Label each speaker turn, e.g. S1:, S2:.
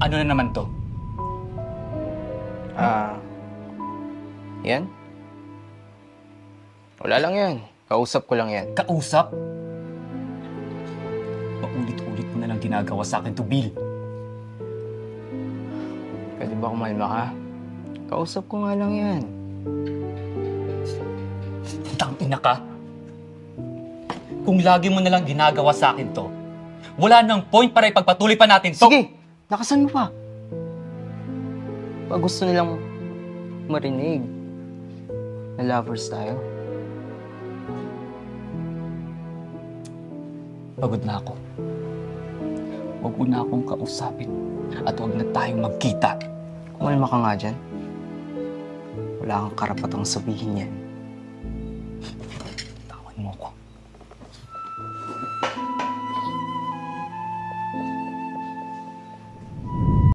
S1: Ano na naman to?
S2: Yan? Wala lang yan. Kausap ko lang yan.
S1: Kausap? Paulit-ulit mo na lang ginagawa sa akin to, Bill.
S2: Pwede ba kumalma ka? Kausap ko nga lang yan.
S1: Tangina ka. Kung lagi mo na lang ginagawa sa akin to, wala nang point para ipagpatuloy pa natin to.
S2: Sige! Lakasan mo pa! Pag gusto nilang marinig na lovers tayo.
S1: Pagod na ako. Huwag mo na akong kausapin at huwag na tayong magkita.
S2: Kumalma ka nga dyan. Wala kang karapatang sabihin yan.